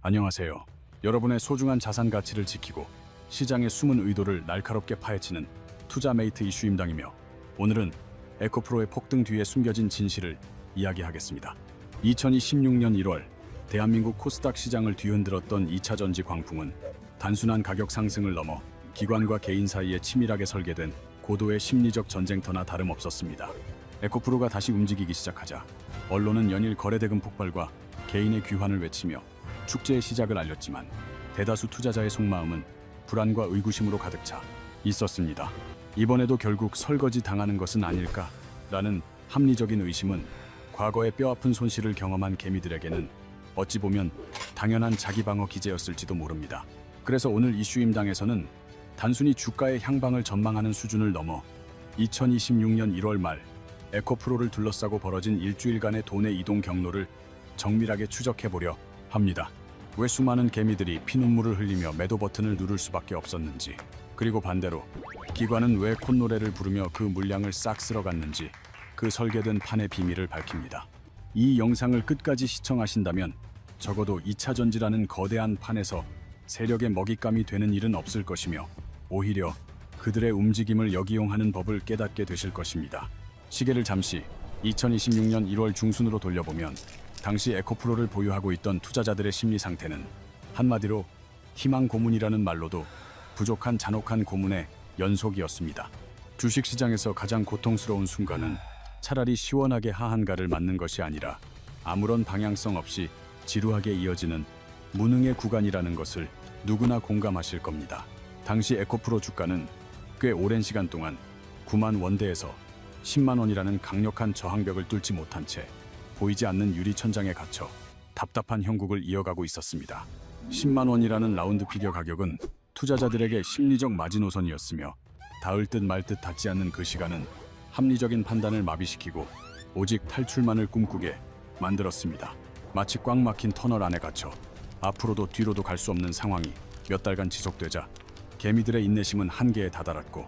안녕하세요. 여러분의 소중한 자산 가치를 지키고 시장의 숨은 의도를 날카롭게 파헤치는 투자메이트 이슈임당이며, 오늘은 에코프로의 폭등 뒤에 숨겨진 진실을 이야기하겠습니다. 2016년 1월 대한민국 코스닥 시장을 뒤흔들었던 2차 전지 광풍은 단순한 가격 상승을 넘어 기관과 개인 사이에 치밀하게 설계된 고도의 심리적 전쟁터나 다름없었습니다. 에코프로가 다시 움직이기 시작하자 언론은 연일 거래대금 폭발과 개인의 귀환을 외치며 축제의 시작을 알렸지만, 대다수 투자자의 속마음은 불안과 의구심으로 가득 차 있었습니다. 이번에도 결국 설거지 당하는 것은 아닐까라는 합리적인 의심은 과거의 뼈아픈 손실을 경험한 개미들에게는 어찌 보면 당연한 자기방어 기제였을지도 모릅니다. 그래서 오늘 이슈임당에서는 단순히 주가의 향방을 전망하는 수준을 넘어 2026년 1월 말 에코프로를 둘러싸고 벌어진 일주일간의 돈의 이동 경로를 정밀하게 추적해보려 합니다. 왜 수많은 개미들이 피눈물을 흘리며 매도 버튼을 누를 수밖에 없었는지, 그리고 반대로 기관은 왜 콧노래를 부르며 그 물량을 싹 쓸어갔는지, 그 설계된 판의 비밀을 밝힙니다. 이 영상을 끝까지 시청하신다면 적어도 2차 전지라는 거대한 판에서 세력의 먹잇감이 되는 일은 없을 것이며, 오히려 그들의 움직임을 역이용하는 법을 깨닫게 되실 것입니다. 시계를 잠시 2026년 1월 중순으로 돌려보면 당시 에코프로를 보유하고 있던 투자자들의 심리 상태는 한마디로 희망 고문이라는 말로도 부족한 잔혹한 고문의 연속이었습니다. 주식시장에서 가장 고통스러운 순간은 차라리 시원하게 하한가를 맞는 것이 아니라 아무런 방향성 없이 지루하게 이어지는 무능의 구간이라는 것을 누구나 공감하실 겁니다. 당시 에코프로 주가는 꽤 오랜 시간 동안 9만 원대에서 10만 원이라는 강력한 저항벽을 뚫지 못한 채 보이지 않는 유리천장에 갇혀 답답한 형국을 이어가고 있었습니다. 10만 원이라는 라운드 피겨 가격은 투자자들에게 심리적 마지노선이었으며, 닿을 듯 말 듯 닿지 않는 그 시간은 합리적인 판단을 마비시키고 오직 탈출만을 꿈꾸게 만들었습니다. 마치 꽉 막힌 터널 안에 갇혀 앞으로도 뒤로도 갈 수 없는 상황이 몇 달간 지속되자 개미들의 인내심은 한계에 다다랐고,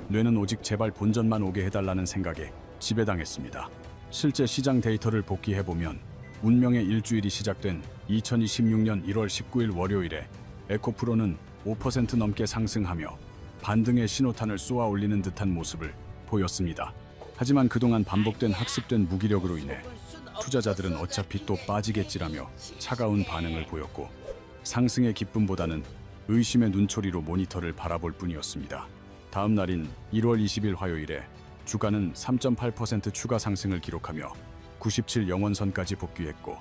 뇌는 오직 제발 본전만 오게 해달라는 생각에 지배당했습니다. 실제 시장 데이터를 복기해보면 운명의 일주일이 시작된 2026년 1월 19일 월요일에 에코프로는 5% 넘게 상승하며 반등의 신호탄을 쏘아 올리는 듯한 모습을 보였습니다. 하지만 그동안 반복된 학습된 무기력으로 인해 투자자들은 어차피 또 빠지겠지라며 차가운 반응을 보였고, 상승의 기쁨보다는 의심의 눈초리로 모니터를 바라볼 뿐이었습니다. 다음 날인 1월 20일 화요일에 주가는 3.8% 추가 상승을 기록하며 97 영원선까지 복귀했고,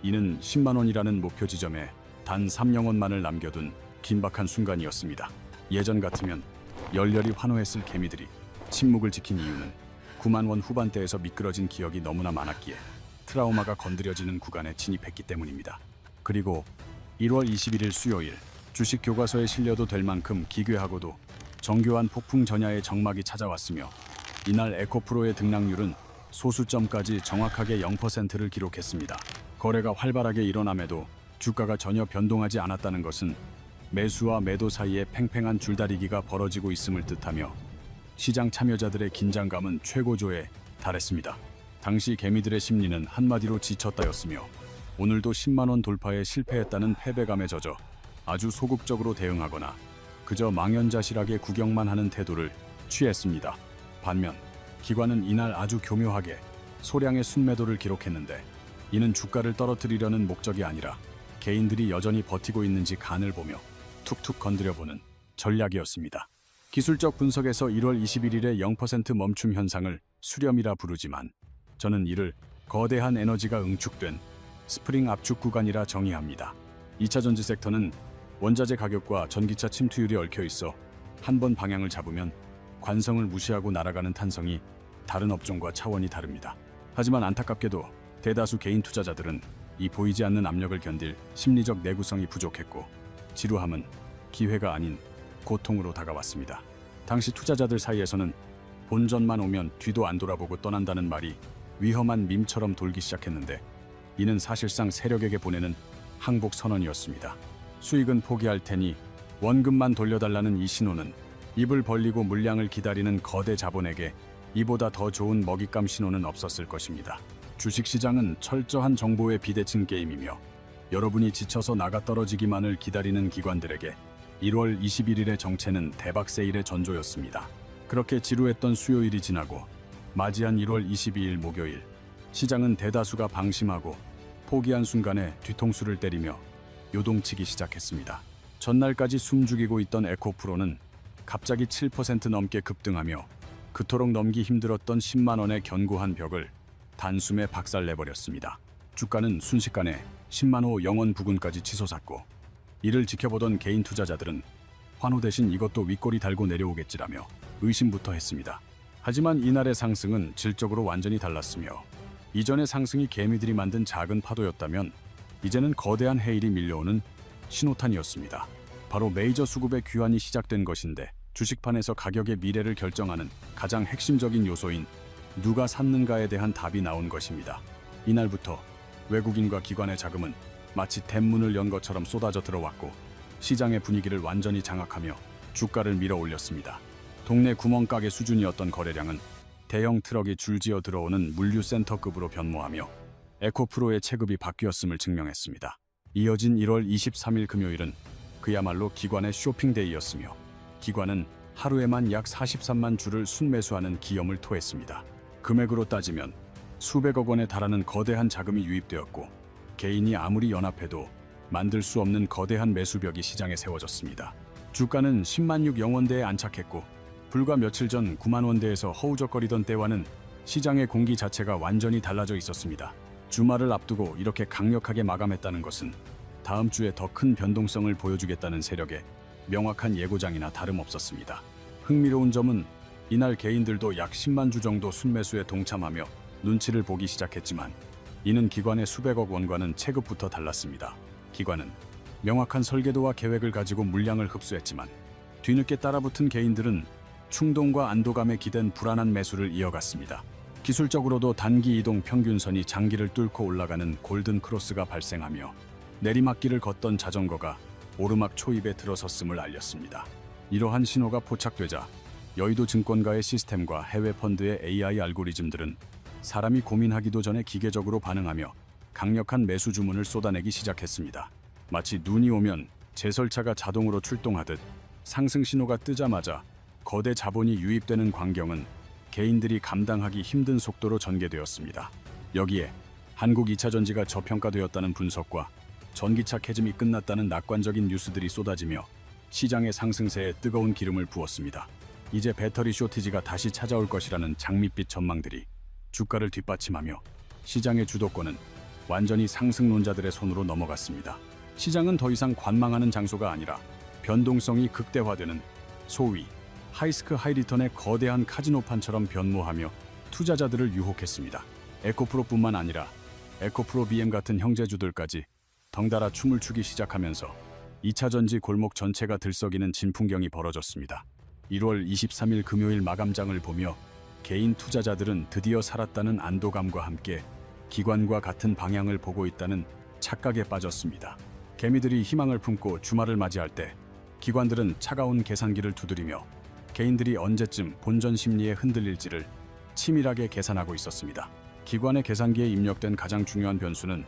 이는 10만 원이라는 목표 지점에 단 3영원만을 남겨둔 긴박한 순간이었습니다. 예전 같으면 열렬히 환호했을 개미들이 침묵을 지킨 이유는 9만 원 후반대에서 미끄러진 기억이 너무나 많았기에 트라우마가 건드려지는 구간에 진입했기 때문입니다. 그리고 1월 21일 수요일, 주식 교과서에 실려도 될 만큼 기괴하고도 정교한 폭풍 전야의 정막이 찾아왔으며, 이날 에코프로의 등락률은 소수점까지 정확하게 0%를 기록했습니다. 거래가 활발하게 일어남에도 주가가 전혀 변동하지 않았다는 것은 매수와 매도 사이에 팽팽한 줄다리기가 벌어지고 있음을 뜻하며, 시장 참여자들의 긴장감은 최고조에 달했습니다. 당시 개미들의 심리는 한마디로 지쳤다였으며, 오늘도 10만 원 돌파에 실패했다는 패배감에 젖어 아주 소극적으로 대응하거나 그저 망연자실하게 구경만 하는 태도를 취했습니다. 반면 기관은 이날 아주 교묘하게 소량의 순매도를 기록했는데, 이는 주가를 떨어뜨리려는 목적이 아니라 개인들이 여전히 버티고 있는지 간을 보며 툭툭 건드려보는 전략이었습니다. 기술적 분석에서 1월 21일의 0% 멈춤 현상을 수렴이라 부르지만, 저는 이를 거대한 에너지가 응축된 스프링 압축 구간이라 정의합니다. 2차 전지 섹터는 원자재 가격과 전기차 침투율이 얽혀 있어 한 번 방향을 잡으면 관성을 무시하고 날아가는 탄성이 다른 업종과 차원이 다릅니다. 하지만 안타깝게도 대다수 개인 투자자들은 이 보이지 않는 압력을 견딜 심리적 내구성이 부족했고, 지루함은 기회가 아닌 고통으로 다가왔습니다. 당시 투자자들 사이에서는 본전만 오면 뒤도 안 돌아보고 떠난다는 말이 위험한 밈처럼 돌기 시작했는데, 이는 사실상 세력에게 보내는 항복 선언이었습니다. 수익은 포기할 테니 원금만 돌려달라는 이 신호는 입을 벌리고 물량을 기다리는 거대 자본에게 이보다 더 좋은 먹잇감 신호는 없었을 것입니다. 주식시장은 철저한 정보의 비대칭 게임이며, 여러분이 지쳐서 나가 떨어지기만을 기다리는 기관들에게 1월 21일의 정체는 대박 세일의 전조였습니다. 그렇게 지루했던 수요일이 지나고 맞이한 1월 22일 목요일, 시장은 대다수가 방심하고 포기한 순간에 뒤통수를 때리며 요동치기 시작했습니다. 전날까지 숨죽이고 있던 에코프로는 갑자기 7% 넘게 급등하며 그토록 넘기 힘들었던 10만 원의 견고한 벽을 단숨에 박살내버렸습니다. 주가는 순식간에 10만 호 영원 부근까지 치솟았고, 이를 지켜보던 개인 투자자들은 환호 대신 이것도 윗꼬리 달고 내려오겠지라며 의심부터 했습니다. 하지만 이날의 상승은 질적으로 완전히 달랐으며, 이전의 상승이 개미들이 만든 작은 파도였다면 이제는 거대한 해일이 밀려오는 신호탄이었습니다. 바로 메이저 수급의 귀환이 시작된 것인데, 주식판에서 가격의 미래를 결정하는 가장 핵심적인 요소인 누가 샀는가에 대한 답이 나온 것입니다. 이날부터 외국인과 기관의 자금은 마치 댐문을 연 것처럼 쏟아져 들어왔고, 시장의 분위기를 완전히 장악하며 주가를 밀어 올렸습니다. 동네 구멍가게 수준이었던 거래량은 대형 트럭이 줄지어 들어오는 물류센터급으로 변모하며 에코프로의 체급이 바뀌었음을 증명했습니다. 이어진 1월 23일 금요일은 그야말로 기관의 쇼핑데이였으며, 기관은 하루에만 약 43만 주를 순매수하는 기염을 토했습니다. 금액으로 따지면 수백억 원에 달하는 거대한 자금이 유입되었고, 개인이 아무리 연합해도 만들 수 없는 거대한 매수벽이 시장에 세워졌습니다. 주가는 10만 6 영원대에 안착했고, 불과 며칠 전 9만 원대에서 허우적거리던 때와는 시장의 공기 자체가 완전히 달라져 있었습니다. 주말을 앞두고 이렇게 강력하게 마감했다는 것은 다음 주에 더 큰 변동성을 보여주겠다는 세력의 명확한 예고장이나 다름없었습니다. 흥미로운 점은 이날 개인들도 약 10만 주 정도 순매수에 동참하며 눈치를 보기 시작했지만, 이는 기관의 수백억 원과는 체급부터 달랐습니다. 기관은 명확한 설계도와 계획을 가지고 물량을 흡수했지만, 뒤늦게 따라붙은 개인들은 충동과 안도감에 기댄 불안한 매수를 이어갔습니다. 기술적으로도 단기 이동 평균선이 장기를 뚫고 올라가는 골든 크로스가 발생하며, 내리막길을 걷던 자전거가 오르막 초입에 들어섰음을 알렸습니다. 이러한 신호가 포착되자 여의도 증권가의 시스템과 해외 펀드의 AI 알고리즘들은 사람이 고민하기도 전에 기계적으로 반응하며 강력한 매수 주문을 쏟아내기 시작했습니다. 마치 눈이 오면 제설차가 자동으로 출동하듯 상승 신호가 뜨자마자 거대 자본이 유입되는 광경은 개인들이 감당하기 힘든 속도로 전개되었습니다. 여기에 한국 2차전지가 저평가되었다는 분석과 전기차 캐즘이 끝났다는 낙관적인 뉴스들이 쏟아지며 시장의 상승세에 뜨거운 기름을 부었습니다. 이제 배터리 쇼티지가 다시 찾아올 것이라는 장밋빛 전망들이 주가를 뒷받침하며 시장의 주도권은 완전히 상승론자들의 손으로 넘어갔습니다. 시장은 더 이상 관망하는 장소가 아니라 변동성이 극대화되는 소위 하이스크 하이리턴의 거대한 카지노판처럼 변모하며 투자자들을 유혹했습니다. 에코프로뿐만 아니라 에코프로 BM 같은 형제주들까지 덩달아 춤을 추기 시작하면서 2차전지 골목 전체가 들썩이는 진풍경이 벌어졌습니다. 1월 23일 금요일 마감장을 보며 개인 투자자들은 드디어 살았다는 안도감과 함께 기관과 같은 방향을 보고 있다는 착각에 빠졌습니다. 개미들이 희망을 품고 주말을 맞이할 때 기관들은 차가운 계산기를 두드리며 개인들이 언제쯤 본전 심리에 흔들릴지를 치밀하게 계산하고 있었습니다. 기관의 계산기에 입력된 가장 중요한 변수는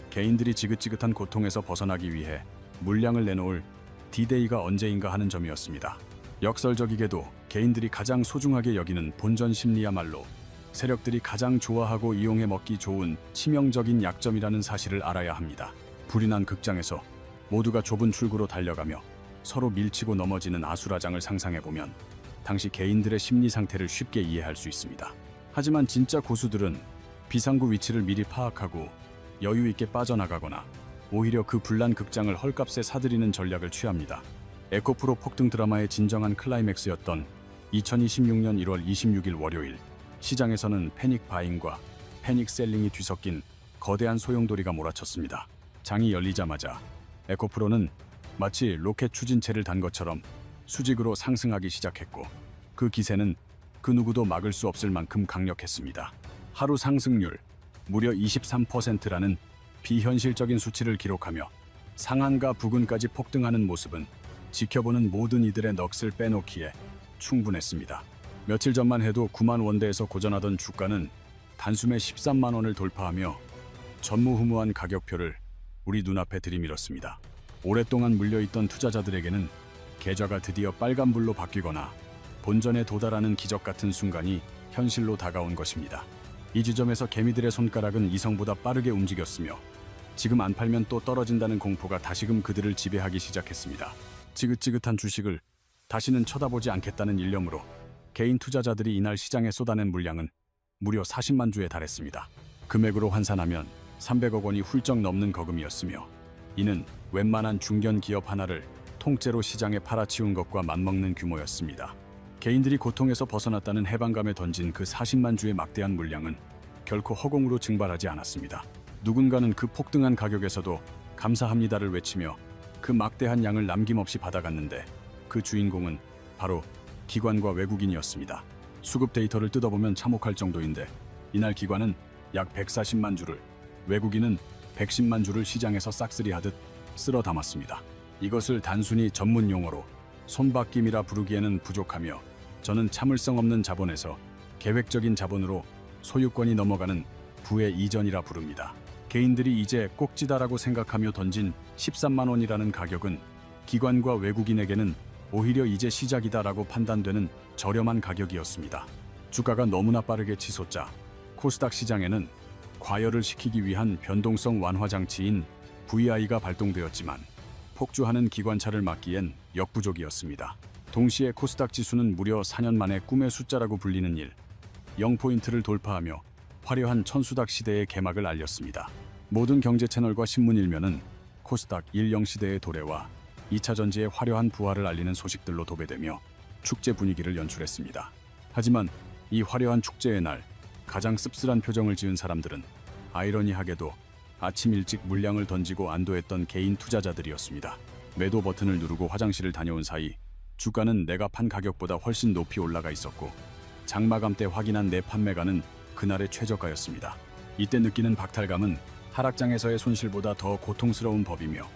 개인들이 지긋지긋한 고통에서 벗어나기 위해 물량을 내놓을 D-Day가 언제인가 하는 점이었습니다. 역설적이게도 개인들이 가장 소중하게 여기는 본전 심리야말로 세력들이 가장 좋아하고 이용해 먹기 좋은 치명적인 약점이라는 사실을 알아야 합니다. 불이 난 극장에서 모두가 좁은 출구로 달려가며 서로 밀치고 넘어지는 아수라장을 상상해보면 당시 개인들의 심리 상태를 쉽게 이해할 수 있습니다. 하지만 진짜 고수들은 비상구 위치를 미리 파악하고 여유 있게 빠져나가거나 오히려 그 불난 극장을 헐값에 사들이는 전략을 취합니다. 에코프로 폭등 드라마의 진정한 클라이맥스였던 2026년 1월 26일 월요일, 시장에서는 패닉 바잉과 패닉 셀링이 뒤섞인 거대한 소용돌이가 몰아쳤습니다. 장이 열리자마자 에코프로는 마치 로켓 추진체를 단 것처럼 수직으로 상승하기 시작했고, 그 기세는 그 누구도 막을 수 없을 만큼 강력했습니다. 하루 상승률 무려 23%라는 비현실적인 수치를 기록하며 상한가 부근까지 폭등하는 모습은 지켜보는 모든 이들의 넋을 빼놓기에 충분했습니다. 며칠 전만 해도 9만 원대에서 고전하던 주가는 단숨에 13만 원을 돌파하며 전무후무한 가격표를 우리 눈앞에 들이밀었습니다. 오랫동안 물려있던 투자자들에게는 계좌가 드디어 빨간불로 바뀌거나 본전에 도달하는 기적 같은 순간이 현실로 다가온 것입니다. 이 지점에서 개미들의 손가락은 이성보다 빠르게 움직였으며 지금 안 팔면 또 떨어진다는 공포가 다시금 그들을 지배하기 시작했습니다. 지긋지긋한 주식을 다시는 쳐다보지 않겠다는 일념으로 개인 투자자들이 이날 시장에 쏟아낸 물량은 무려 40만 주에 달했습니다. 금액으로 환산하면 300억 원이 훌쩍 넘는 거금이었으며 이는 웬만한 중견 기업 하나를 통째로 시장에 팔아치운 것과 맞먹는 규모였습니다. 개인들이 고통에서 벗어났다는 해방감에 던진 그 40만 주의 막대한 물량은 결코 허공으로 증발하지 않았습니다. 누군가는 그 폭등한 가격에서도 감사합니다를 외치며 그 막대한 양을 남김없이 받아갔는데 그 주인공은 바로 기관과 외국인이었습니다. 수급 데이터를 뜯어보면 참혹할 정도인데 이날 기관은 약 140만 주를, 외국인은 110만 주를 시장에서 싹쓸이하듯 쓸어 담았습니다. 이것을 단순히 전문 용어로 손바뀜이라 부르기에는 부족하며 저는 참을성 없는 자본에서 계획적인 자본으로 소유권이 넘어가는 부의 이전이라 부릅니다. 개인들이 이제 꼭지다라고 생각하며 던진 13만 원이라는 가격은 기관과 외국인에게는 오히려 이제 시작이다라고 판단되는 저렴한 가격이었습니다. 주가가 너무나 빠르게 치솟자 코스닥 시장에는 과열을 시키기 위한 변동성 완화 장치인 VI가 발동되었지만 폭주하는 기관차를 막기엔 역부족이었습니다. 동시에 코스닥 지수는 무려 4년 만에 꿈의 숫자라고 불리는 0포인트를 돌파하며 화려한 천수닥 시대의 개막을 알렸습니다. 모든 경제 채널과 신문 일면은 코스닥 10 시대의 도래와 2차 전지의 화려한 부활을 알리는 소식들로 도배되며 축제 분위기를 연출했습니다. 하지만 이 화려한 축제의 날 가장 씁쓸한 표정을 지은 사람들은 아이러니하게도 아침 일찍 물량을 던지고 안도했던 개인 투자자들이었습니다. 매도 버튼을 누르고 화장실을 다녀온 사이 주가는 내가 판 가격보다 훨씬 높이 올라가 있었고 장마감 때 확인한 내 판매가는 그날의 최저가였습니다. 이때 느끼는 박탈감은 하락장에서의 손실보다 더 고통스러운 법이며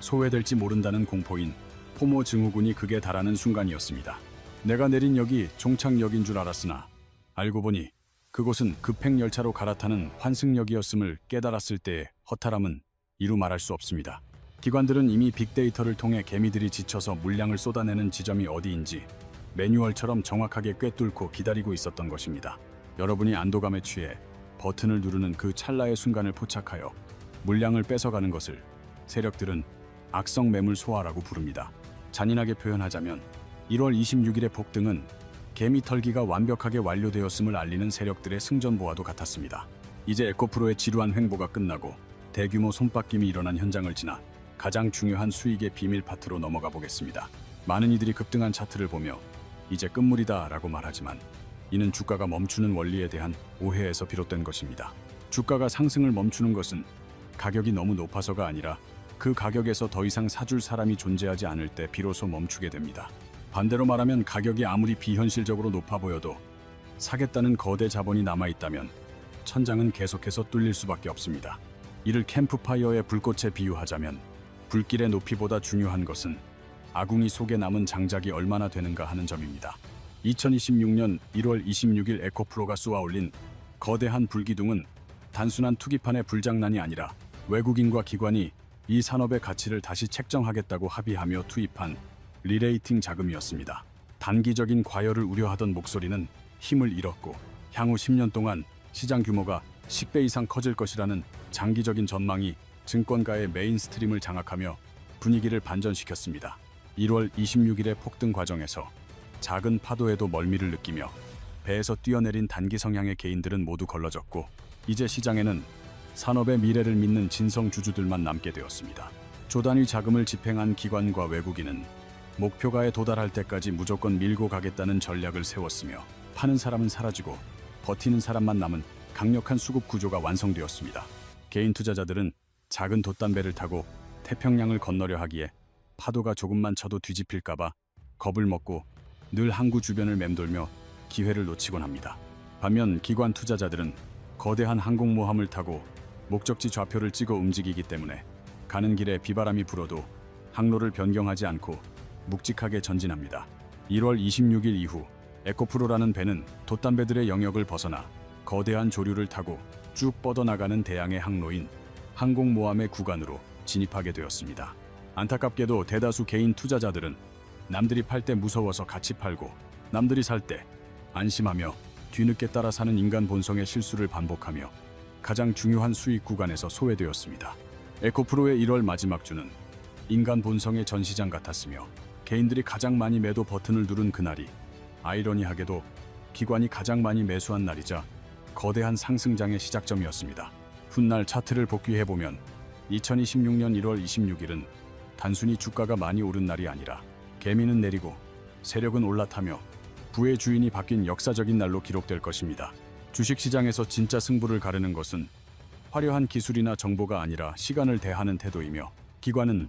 소외될지 모른다는 공포인 포모 증후군이 극에 달하는 순간이었습니다. 내가 내린 역이 종착역인 줄 알았으나 알고 보니 그곳은 급행열차로 갈아타는 환승역이었음을 깨달았을 때의 허탈함은 이루 말할 수 없습니다. 기관들은 이미 빅데이터를 통해 개미들이 지쳐서 물량을 쏟아내는 지점이 어디인지 매뉴얼처럼 정확하게 꿰뚫고 기다리고 있었던 것입니다. 여러분이 안도감에 취해 버튼을 누르는 그 찰나의 순간을 포착하여 물량을 뺏어가는 것을 세력들은 악성 매물 소화라고 부릅니다. 잔인하게 표현하자면 1월 26일의 폭등은 개미 털기가 완벽하게 완료되었음을 알리는 세력들의 승전보와도 같았습니다. 이제 에코프로의 지루한 횡보가 끝나고 대규모 손바뀜이 일어난 현장을 지나 가장 중요한 수익의 비밀 파트로 넘어가 보겠습니다. 많은 이들이 급등한 차트를 보며 이제 끝물이다 라고 말하지만 이는 주가가 멈추는 원리에 대한 오해에서 비롯된 것입니다. 주가가 상승을 멈추는 것은 가격이 너무 높아서가 아니라 그 가격에서 더 이상 사줄 사람이 존재하지 않을 때 비로소 멈추게 됩니다. 반대로 말하면 가격이 아무리 비현실적으로 높아 보여도 사겠다는 거대 자본이 남아있다면 천장은 계속해서 뚫릴 수밖에 없습니다. 이를 캠프파이어의 불꽃에 비유하자면 불길의 높이보다 중요한 것은 아궁이 속에 남은 장작이 얼마나 되는가 하는 점입니다. 2026년 1월 26일 에코프로가 쏘아올린 거대한 불기둥은 단순한 투기판의 불장난이 아니라 외국인과 기관이 이 산업의 가치를 다시 책정하겠다고 합의하며 투입한 리레이팅 자금이었습니다. 단기적인 과열을 우려하던 목소리는 힘을 잃었고 향후 10년 동안 시장 규모가 10배 이상 커질 것이라는 장기적인 전망이 증권가의 메인스트림을 장악하며 분위기를 반전시켰습니다. 1월 26일의 폭등 과정에서 작은 파도에도 멀미를 느끼며 배에서 뛰어내린 단기 성향의 개인들은 모두 걸러졌고 이제 시장에는 산업의 미래를 믿는 진성 주주들만 남게 되었습니다. 조단위 자금을 집행한 기관과 외국인은 목표가에 도달할 때까지 무조건 밀고 가겠다는 전략을 세웠으며 파는 사람은 사라지고 버티는 사람만 남은 강력한 수급 구조가 완성되었습니다. 개인 투자자들은 작은 돛담배를 타고 태평양을 건너려 하기에 파도가 조금만 쳐도 뒤집힐까봐 겁을 먹고 늘 항구 주변을 맴돌며 기회를 놓치곤 합니다. 반면 기관 투자자들은 거대한 항공모함을 타고 목적지 좌표를 찍어 움직이기 때문에 가는 길에 비바람이 불어도 항로를 변경하지 않고 묵직하게 전진합니다. 1월 26일 이후 에코프로라는 배는 돛담배들의 영역을 벗어나 거대한 조류를 타고 쭉 뻗어나가는 대양의 항로인 항공모함의 구간으로 진입하게 되었습니다. 안타깝게도 대다수 개인 투자자들은 남들이 팔 때 무서워서 같이 팔고 남들이 살 때 안심하며 뒤늦게 따라 사는 인간 본성의 실수를 반복하며 가장 중요한 수익 구간에서 소외되었습니다. 에코프로의 1월 마지막 주는 인간 본성의 전시장 같았으며 개인들이 가장 많이 매도 버튼을 누른 그날이 아이러니하게도 기관이 가장 많이 매수한 날이자 거대한 상승장의 시작점이었습니다. 훗날 차트를 복귀해보면 2026년 1월 26일은 단순히 주가가 많이 오른 날이 아니라 개미는 내리고 세력은 올라타며 부의 주인이 바뀐 역사적인 날로 기록될 것입니다. 주식시장에서 진짜 승부를 가르는 것은 화려한 기술이나 정보가 아니라 시간을 대하는 태도이며 기관은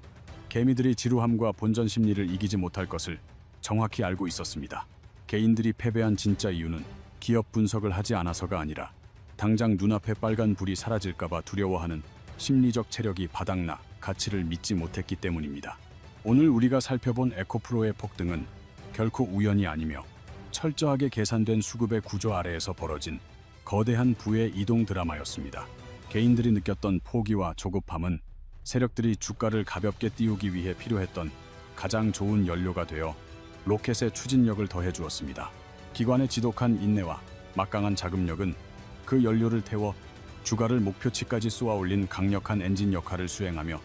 개미들이 지루함과 본전 심리를 이기지 못할 것을 정확히 알고 있었습니다. 개인들이 패배한 진짜 이유는 기업 분석을 하지 않아서가 아니라 당장 눈앞에 빨간 불이 사라질까봐 두려워하는 심리적 체력이 바닥나 가치를 믿지 못했기 때문입니다. 오늘 우리가 살펴본 에코프로의 폭등은 결코 우연이 아니며 철저하게 계산된 수급의 구조 아래에서 벌어진 거대한 부의 이동 드라마였습니다. 개인들이 느꼈던 포기와 조급함은 세력들이 주가를 가볍게 띄우기 위해 필요했던 가장 좋은 연료가 되어 로켓의 추진력을 더해 주었습니다. 기관의 지독한 인내와 막강한 자금력은 그 연료를 태워 주가를 목표치까지 쏘아 올린 강력한 엔진 역할을 수행하며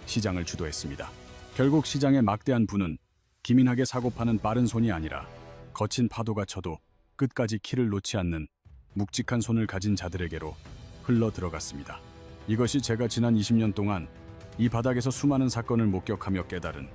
시장을 주도했습니다. 결국 시장의 막대한 부는 기민하게 사고파는 빠른 손이 아니라 거친 파도가 쳐도 끝까지 키를 놓지 않는 묵직한 손을 가진 자들에게로 흘러 들어갔습니다. 이것이 제가 지난 20년 동안 이 바닥에서 수많은 사건을 목격하며 깨달은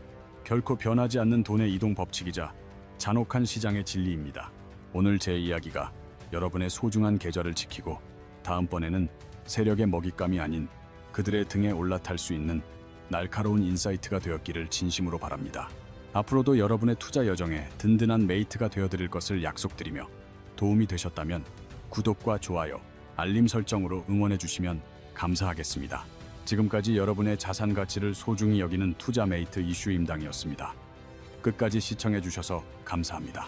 결코 변하지 않는 돈의 이동 법칙이자 잔혹한 시장의 진리입니다. 오늘 제 이야기가 여러분의 소중한 계좌를 지키고 다음번에는 세력의 먹잇감이 아닌 그들의 등에 올라탈 수 있는 날카로운 인사이트가 되었기를 진심으로 바랍니다. 앞으로도 여러분의 투자 여정에 든든한 메이트가 되어드릴 것을 약속드리며 도움이 되셨다면 구독과 좋아요, 알림 설정으로 응원해 주시면 감사하겠습니다. 지금까지 여러분의 자산 가치를 소중히 여기는 투자 메이트 이슈임당이었습니다. 끝까지 시청해 주셔서 감사합니다.